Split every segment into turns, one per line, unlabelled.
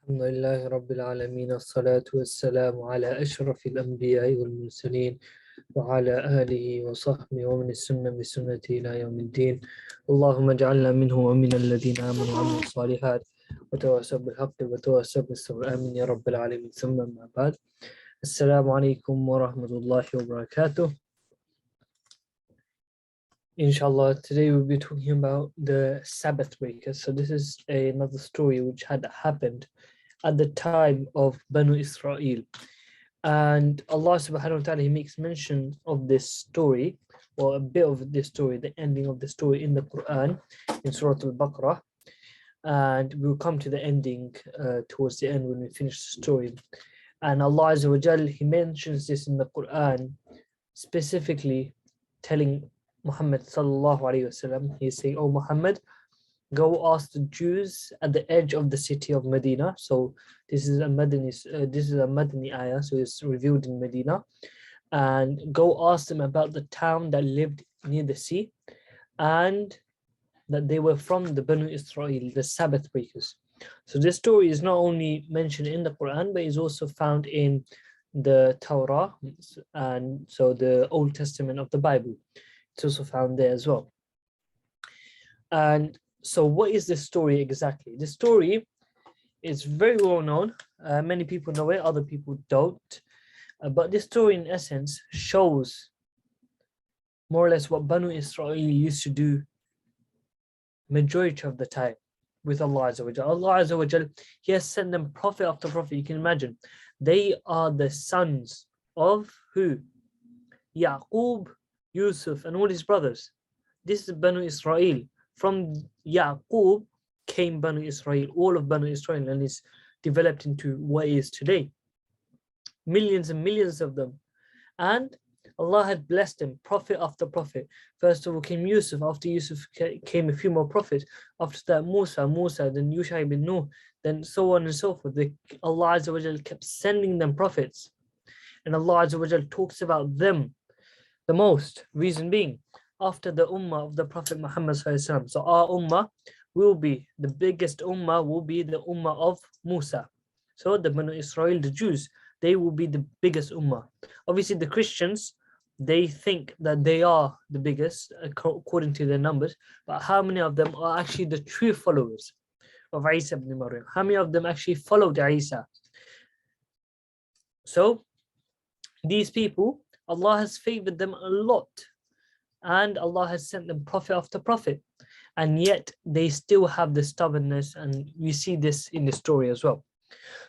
الحمد لله رب العالمين الصلاة والسلام على أشرف الأنبياء والمرسلين وعلى آله وصحبه ومن السنة بسنته إلى يوم الدين. اللهم اجعلنا منهم ومن الذين آمنوا وعملوا الصالحات وتواصوا بالحق وتواصوا بالصبر آمين يا رب العالمين. ثم ما بعد. السلام عليكم ورحمة الله وبركاته. Inshallah, today we'll be talking about the Sabbath Breakers. So this is another story which had happened at the time of Banu Israel. And Allah subhanahu wa ta'ala, He makes mention of this story, or a bit of this story, the ending of the story in the Quran, in Surah Al-Baqarah. And we'll come to the ending towards the end when we finish the story. And Allah Azza wa Jal, He mentions this in the Quran, specifically telling Muhammad sallallahu alayhi wasallam, He's saying, "Oh Muhammad, go ask the Jews at the edge of the city of Medina." So this is a Madani ayah, so it's revealed in Medina. And go ask them about the town that lived near the sea, and that they were from the Banu Israel, the Sabbath breakers. So this story is not only mentioned in the Quran, but is also found in the Torah, and so the Old Testament of the Bible. It's also found there as well. And so what is this story exactly? The story is very well known. Many people know it, other people don't. But this story in essence shows more or less what Banu Israel used to do majority of the time with Allah Azza wa Jal. Allah Azza wa Jal, He has sent them prophet after prophet. You can imagine. They are the sons of who? Yaqub, Yusuf, and all his brothers. This is Banu Israel. From Yaqub came Banu Israel, all of Banu Israel, and it's developed into what is today. Millions and millions of them. And Allah had blessed them, prophet after prophet. First of all came Yusuf, after Yusuf came a few more prophets. After that Musa, then Yusha ibn Nuh, then so on and so forth. Allah Azza wa Jal kept sending them prophets. And Allah Azza wa Jal talks about them the most. Reason being, after the ummah of the Prophet Muhammad sallallahu alaihi wasallam, so our ummah will be, the biggest ummah will be the ummah of Musa. So the Banu Israel, the Jews, they will be the biggest ummah. Obviously the Christians, they think that they are the biggest according to their numbers, but how many of them are actually the true followers of Isa ibn Maryam? How many of them actually followed Isa? So these people, Allah has favored them a lot, and Allah has sent them prophet after prophet, and yet they still have the stubbornness, and we see this in the story as well.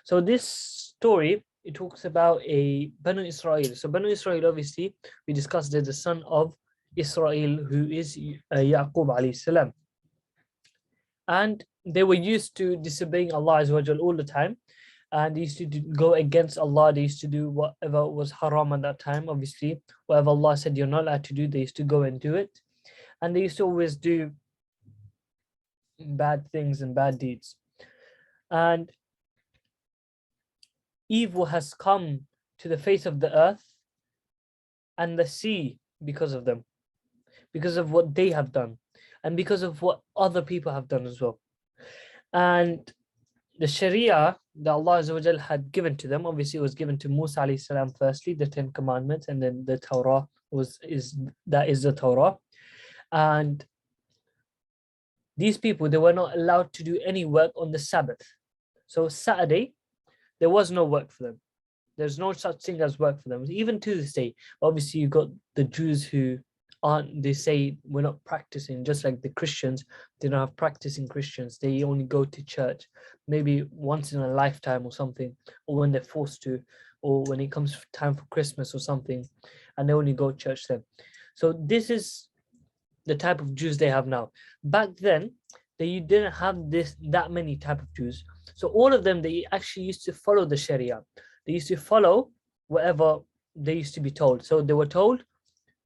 So this story, it talks about a Banu Israel. So Banu Israel, obviously, we discussed that the son of Israel, who is Yaqub alayhi salam. And they were used to disobeying Allah Azza wa Jal all the time. And they used to go against Allah. They used to do whatever was haram at that time. Obviously, whatever Allah said you're not allowed to do, they used to go and do it. And they used to always do bad things and bad deeds. And evil has come to the face of the earth and the sea because of them, because of what they have done, and because of what other people have done as well. And the Sharia that Allah Azza wa Jal had given to them, obviously it was given to Musa alayhi salam firstly, the 10 commandments, and then the Torah is the Torah. And these people, they were not allowed to do any work on the Sabbath. So Saturday, there was no work for them. There's no such thing as work for them, even to this day. Obviously you've got the Jews who aren't, they say we're not practicing, just like the Christians, they don't have practicing Christians. They only go to church maybe once in a lifetime or something, or when they're forced to, or when it comes time for Christmas or something, and they only go to church then. So this is the type of Jews they have now. Back then, they didn't have that many type of Jews. So all of them, they actually used to follow the Sharia. They used to follow whatever they used to be told. So they were told,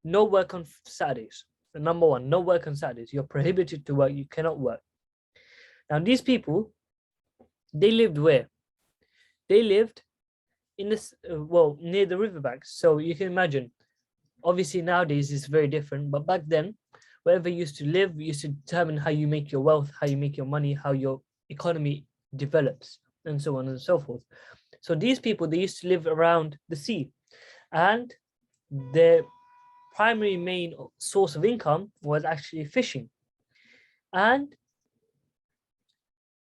no work on Saturdays. Number one, no work on Saturdays. You're prohibited to work. You cannot work. Now these people, they lived where? They lived in this, near the riverbanks. So you can imagine, obviously nowadays it's very different, but back then, wherever you used to live, you used to determine how you make your wealth, how you make your money, how your economy develops. and so on and so forth. So these people, they used to live around the sea, and their primary main source of income was actually fishing. And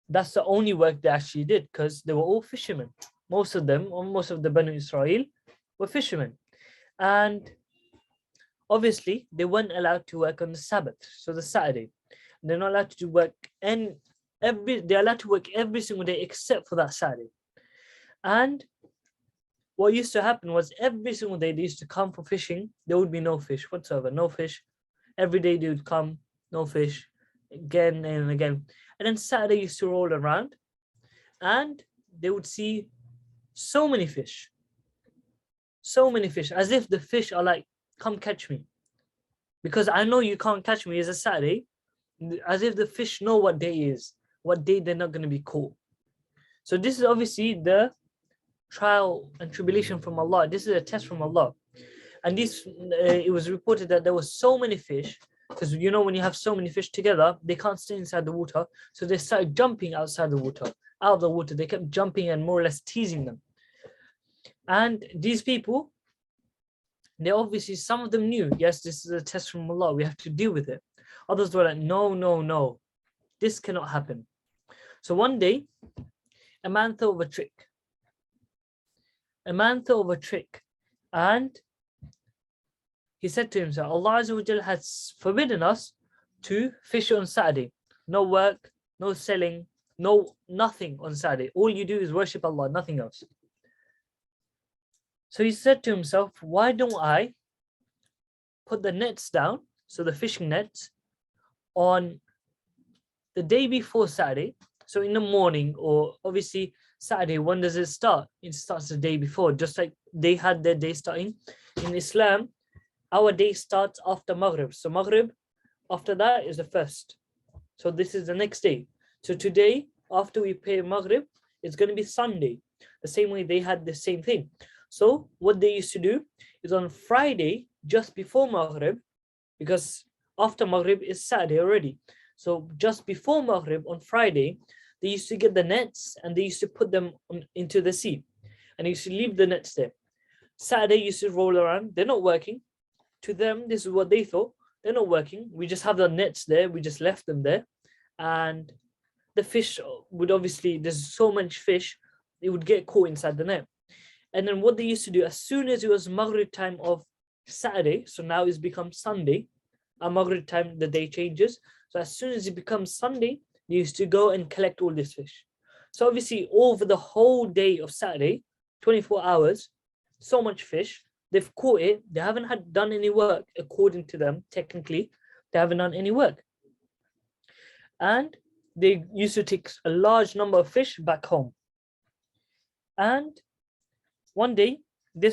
that's the only work they actually did, because they were all fishermen. Most of them, or most of the Banu Israel, were fishermen. And obviously, they weren't allowed to work on the Sabbath, so the Saturday. They're not allowed to work, and they're allowed to work every single day except for that Saturday. And what used to happen was every single day they used to come for fishing. There would be no fish whatsoever, no fish. Every day they would come, no fish, again and again. And then Saturday used to roll around, and they would see so many fish, as if the fish are like, come catch me, because I know you can't catch me. It's a Saturday, as if the fish know what day is, what day they're not going to be caught. So this is obviously the trial and tribulation from Allah. This is a test from Allah. And this, it was reported that there were so many fish, because you know, when you have so many fish together, they can't stay inside the water. So they started jumping outside the water, out of the water. They kept jumping and more or less teasing them. And these people, they obviously, some of them knew, yes, this is a test from Allah, we have to deal with it. Others were like, no, no, no, this cannot happen. So one day, a man thought of a trick. And he said to himself, Allah Azza wa Jal has forbidden us to fish on Saturday. No work, no selling, nothing on Saturday. All you do is worship Allah, nothing else. So he said to himself, why don't I put the nets down, so the fishing nets, on the day before Saturday, so in the morning, or obviously Saturday, when does it start? It starts the day before, just like they had their day starting. In Islam, our day starts after Maghrib. So Maghrib, after that is the first. So this is the next day. So today, after we pray Maghrib, it's going to be Sunday. The same way they had the same thing. So what they used to do is on Friday, just before Maghrib, because after Maghrib is Saturday already. So just before Maghrib on Friday, they used to get the nets and they used to put them into the sea. And they used to leave the nets there. Saturday used to roll around. They're not working. To them, this is what they thought. They're not working. We just have the nets there. We just left them there. And the fish would obviously, there's so much fish, it would get caught inside the net. And then what they used to do, as soon as it was Maghrib time of Saturday, so now it's become Sunday, at Maghrib time the day changes. So as soon as it becomes Sunday, they used to go and collect all this fish. So obviously over the whole day of Saturday, 24 hours, so much fish, they've caught it. They haven't done any work, according to them, technically. They haven't done any work. And they used to take a large number of fish back home. And one day, there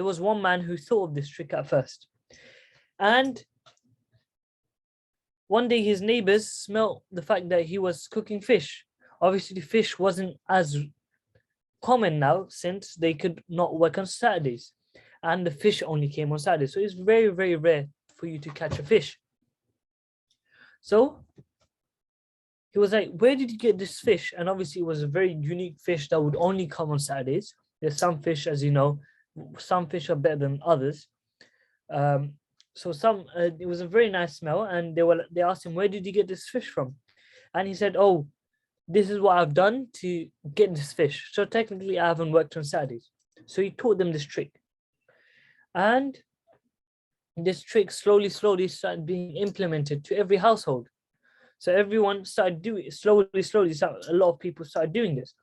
was one man who thought of this trick at first. And one day his neighbors smelled the fact that he was cooking fish. Obviously, the fish wasn't as common now, since they could not work on Saturdays. And the fish only came on Saturdays. So it's very, very rare for you to catch a fish. So he was like, where did you get this fish? And obviously it was a very unique fish that would only come on Saturdays. There's some fish, as you know, some fish are better than others. So it was a very nice smell, and they asked him, where did you get this fish from? And he said, oh, this is what I've done to get this fish. So technically I haven't worked on Saturdays. So he taught them this trick. And this trick slowly started being implemented to every household. So everyone started doing it slowly. A lot of people started doing this.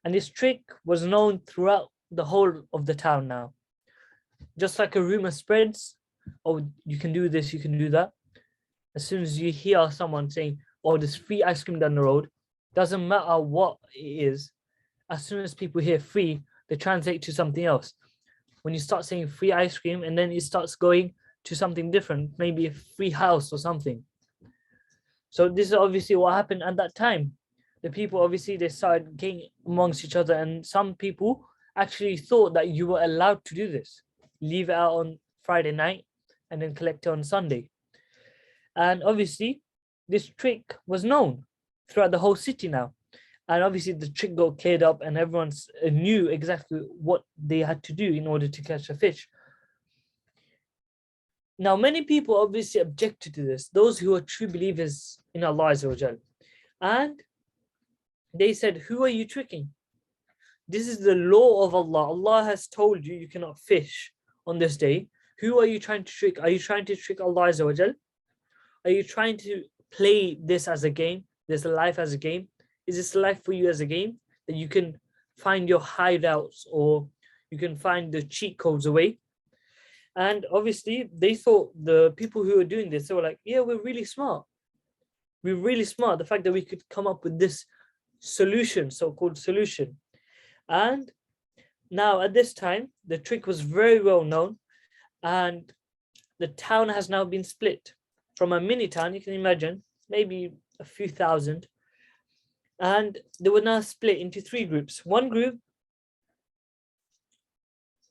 And this trick was known throughout the whole of the town now. Just like a rumor spreads, oh, you can do this, you can do that. As soon as you hear someone saying, oh, there's free ice cream down the road, doesn't matter what it is, as soon as people hear free, they translate to something else. When you start saying free ice cream, and then it starts going to something different, maybe a free house or something. So this is obviously what happened at that time. The people, obviously, they started getting amongst each other, and some people actually thought that you were allowed to do this. Leave it out on Friday night and then collect it on Sunday. And obviously, this trick was known throughout the whole city now. And obviously the trick got cleared up and everyone knew exactly what they had to do in order to catch a fish. Now, many people obviously objected to this, those who are true believers in Allah Azza wa Jal. And they said, who are you tricking? This is the law of Allah. Allah has told you you cannot fish on this day. Who are you trying to trick? Are you trying to trick Allah Azza wa Jal? Are you trying to play this as a game, this life as a game? Is this life for you as a game that you can find your hideouts or you can find the cheat codes away? And obviously they thought, the people who were doing this, they were like, yeah, we're really smart. We're really smart. The fact that we could come up with this solution, so-called solution. And now at this time, the trick was very well known, and the town has now been split from a mini town, you can imagine, maybe a few thousand. And they were now split into three groups. One group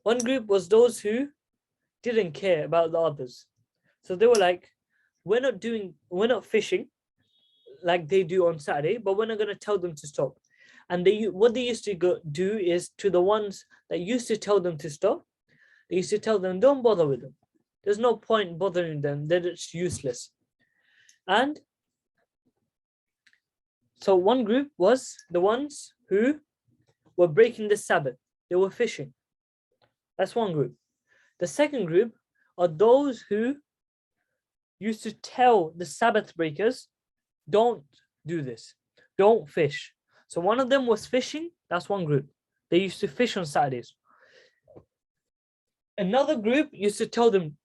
was those who didn't care about the others. So they were like, we're not fishing like they do on Saturday, but we're not going to tell them to stop. And what they used to do is, to the ones that used to tell them to stop, they used to tell them, don't bother with them. There's no point bothering them. They're just useless. And so one group was the ones who were breaking the Sabbath. They were fishing. That's one group. The second group are those who used to tell the Sabbath breakers, don't do this. Don't fish. So one of them was fishing. That's one group. They used to fish on Saturdays. Another group used to tell them,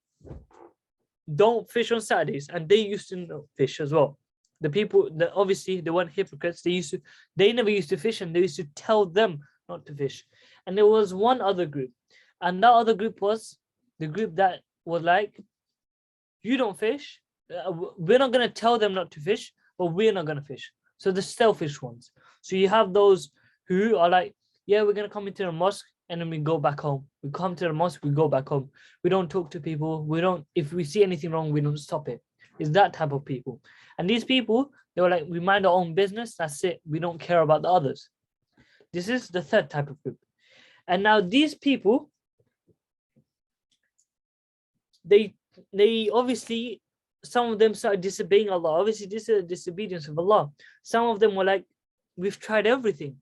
don't fish on Saturdays. And they used to fish as well. The people that obviously they weren't hypocrites. They never used to fish, and they used to tell them not to fish. And there was one other group. And that other group was the group that was like, you don't fish. We're not going to tell them not to fish, but we're not going to fish. So the selfish ones. So you have those who are like, yeah, we're going to come into the mosque and then we go back home. We come to the mosque, we go back home. We don't talk to people. If we see anything wrong, we don't stop it. It's that type of people. And these people, they were like, we mind our own business. That's it. We don't care about the others. This is the third type of group. And now these people, they obviously, some of them started disobeying Allah. Obviously, this is a disobedience of Allah. Some of them were like, we've tried everything.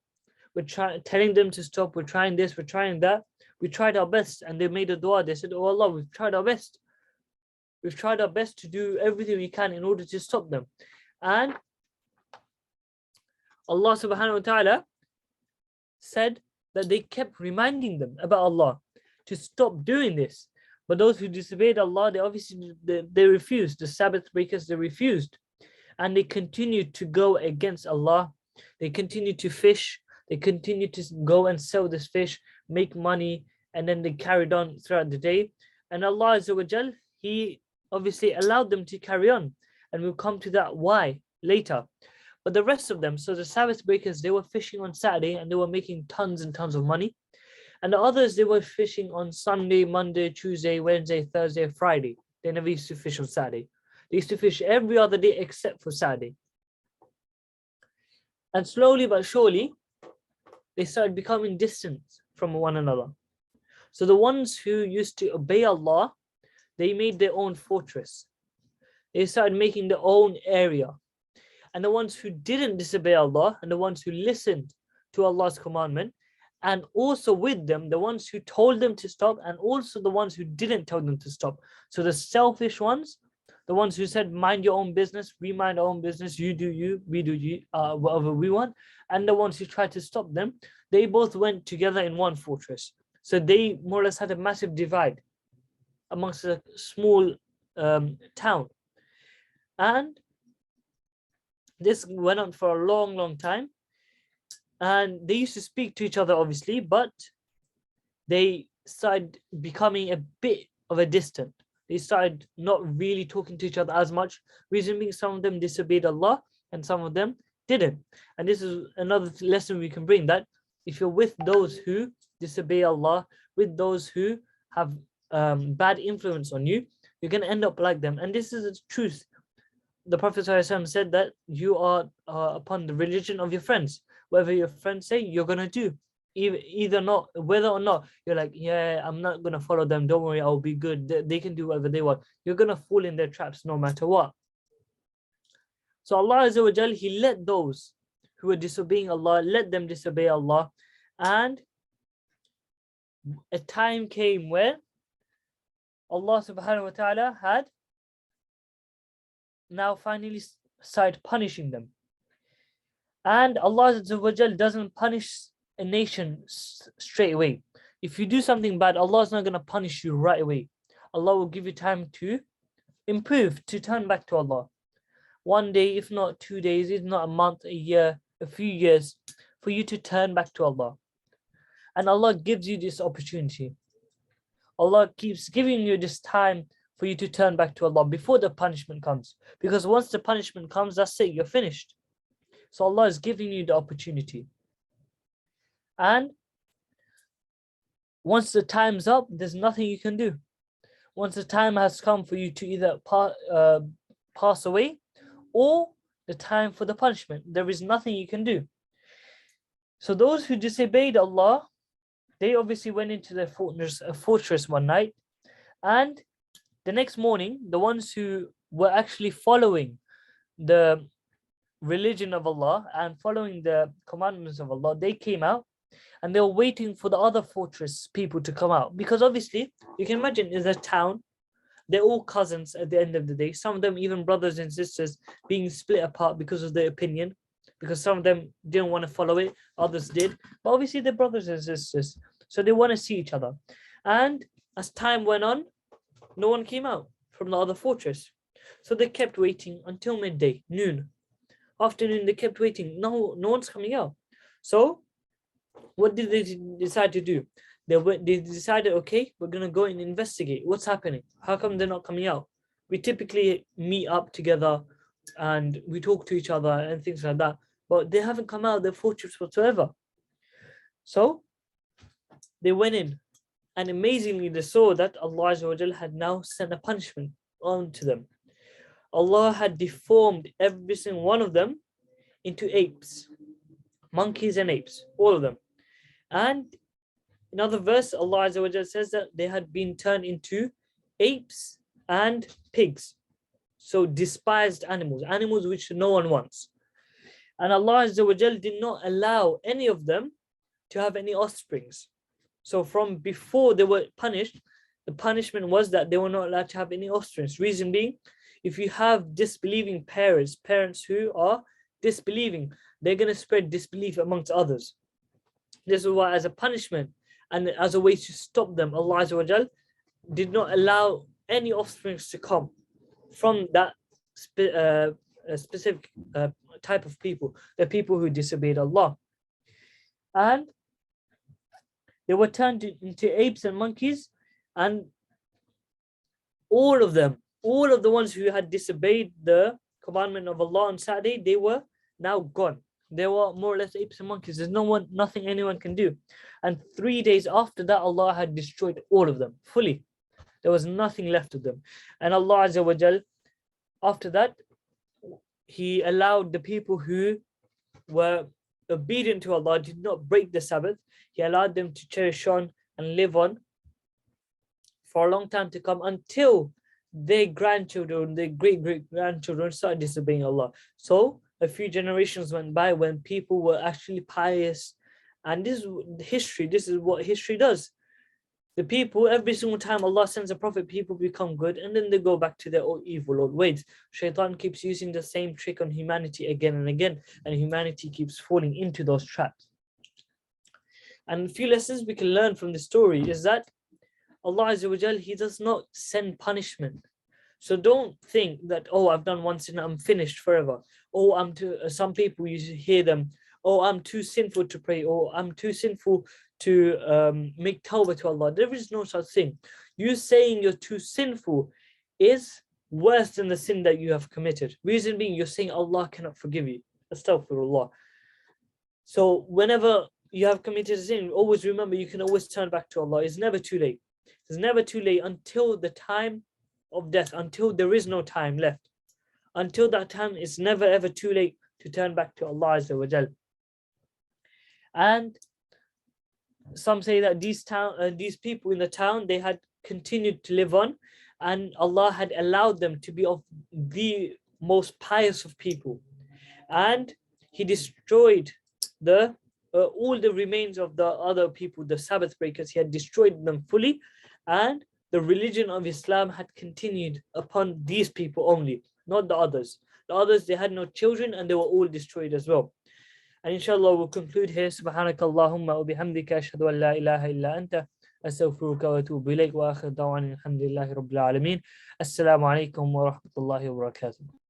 We're telling them to stop. We're trying this. We're trying that. We tried our best. And they made a dua. They said, oh Allah, we've tried our best. We've tried our best to do everything we can in order to stop them. And Allah subhanahu wa ta'ala said that they kept reminding them about Allah to stop doing this. But those who disobeyed Allah, they refused. The Sabbath breakers, they refused. And they continued to go against Allah. They continued to fish. They continued to go and sell this fish, make money, and then they carried on throughout the day. And Allah Azza wa Jal, He obviously allowed them to carry on. And we'll come to that why later. But the rest of them, so the Sabbath breakers, they were fishing on Saturday and they were making tons and tons of money. And the others, they were fishing on Sunday, Monday, Tuesday, Wednesday, Thursday, Friday. They never used to fish on Saturday. They used to fish every other day except for Saturday. And slowly but surely, they started becoming distant from one another. So the ones who used to obey Allah, they made their own fortress. They started making their own area. And the ones who didn't disobey Allah, and the ones who listened to Allah's commandment, and also with them, the ones who told them to stop, and also the ones who didn't tell them to stop. So the selfish ones, the ones who said, mind your own business, we mind our own business, you do you, we do you, whatever we want. And the ones who tried to stop them, they both went together in one fortress. So they more or less had a massive divide amongst a small town. And this went on for a long, long time. And they used to speak to each other, obviously, but they started becoming a bit of a distant. They started not really talking to each other as much. Reason being, some of them disobeyed Allah and some of them didn't. And this is another lesson we can bring, that if you're with those who disobey Allah, with those who have bad influence on you, you're going to end up like them. And this is the truth. The Prophet ﷺ said that you are upon the religion of your friends. whatever your friends say, you're gonna do. Either not, whether or not you're like, yeah, I'm not gonna follow them. Don't worry, I'll be good. They can do whatever they want. You're gonna fall in their traps no matter what. So Allah Azza wa Jal, He let those who were disobeying Allah, let them disobey Allah, and a time came where Allah Subhanahu wa Taala had now finally started punishing them. And Allah Azza wa Jal doesn't punish a nation straight away. If you do something bad, Allah is not going to punish you right away. Allah will give you time to improve, to turn back to Allah. One day, if not 2 days, if not a month, a year, a few years, for you to turn back to Allah. And Allah gives you this opportunity. Allah keeps giving you this time for you to turn back to Allah before the punishment comes. Because once the punishment comes, that's it, you're finished. So Allah is giving you the opportunity. And once the time's up, there's nothing you can do. Once the time has come for you to either pass away, or the time for the punishment, there is nothing you can do. So those who disobeyed Allah, they obviously went into their fortress one night, and the next morning, the ones who were actually following the religion of Allah and following the commandments of Allah, they came out and they were waiting for the other fortress people to come out. Because obviously, you can imagine, it's a town, they're all cousins at the end of the day. Some of them even brothers and sisters, being split apart because of their opinion, because some of them didn't want to follow it, others did. But obviously they're brothers and sisters, so they want to see each other. And as time went on, no one came out from the other fortress. So they kept waiting until midday, noon, afternoon. They kept waiting. No one's coming out. So what did they decide to do? They decided, okay, we're going to go and investigate what's happening. How come they're not coming out? We typically meet up together and we talk to each other and things like that, but they haven't come out of their fortress whatsoever. So they went in, and amazingly they saw that Allah Azza wa Jal had now sent a punishment onto them. Allah had deformed every single one of them into apes, monkeys and apes, all of them. And in other verse, Allah Azza wa Jal says that they had been turned into apes and pigs. So despised animals, animals which no one wants. And Allah Azza wa Jal did not allow any of them to have any offsprings. So from before they were punished, the punishment was that they were not allowed to have any offsprings. Reason being, if you have disbelieving parents who are disbelieving, they're going to spread disbelief amongst others. This is why, as a punishment and as a way to stop them, Allah Azza wa Jal did not allow any offsprings to come from that specific type of people, the people who disobeyed Allah. And they were turned into apes and monkeys, and all of them, all of the ones who had disobeyed the commandment of Allah on Saturday, they were now gone. They were more or less apes and monkeys. There's nothing anyone can do. And 3 days after that, Allah had destroyed all of them fully. There was nothing left of them. And Allah Azza wa Jal, after that, He allowed the people who were obedient to Allah, did not break the Sabbath, He allowed them to cherish on and live on for a long time to come, until their grandchildren, their great-great-grandchildren started disobeying Allah. So a few generations went by when people were actually pious. And this is history. This is what history does. The people, every single time Allah sends a prophet, people become good, and then they go back to their old evil old ways. Shaitan keeps using the same trick on humanity again and again, and humanity keeps falling into those traps. And a few lessons we can learn from the story is that Allah Azza wa Jal, He does not send punishment. So don't think that, oh, I've done one sin, I'm finished forever. Oh, I'm too, some people, you hear them, oh, I'm too sinful to pray, or I'm too sinful to make tawbah to Allah. There is no such thing. You saying you're too sinful is worse than the sin that you have committed. Reason being, you're saying Allah cannot forgive you. Astaghfirullah. So whenever you have committed a sin, always remember you can always turn back to Allah. It's never too late. It's never too late until the time of death, until there is no time left. Until that time, it's never ever too late to turn back to Allah Azza wa Jal. And some say that these people in the town, they had continued to live on, and Allah had allowed them to be of the most pious of people, and He destroyed the all the remains of the other people, the Sabbath breakers. He had destroyed them fully, and the religion of Islam had continued upon these people only, not the others. The others, they had no children, and they were all destroyed as well. And inshallah, we'll conclude here. Subhanakallahumma wa bihamdika ashhadu an la ilaha illa anta astaghfiruka wa atubu ilayk wa akhir da'wana alhamdulillahi rabbil alamin. Assalamu alaikum wa rahmatullahi wa barakatuh.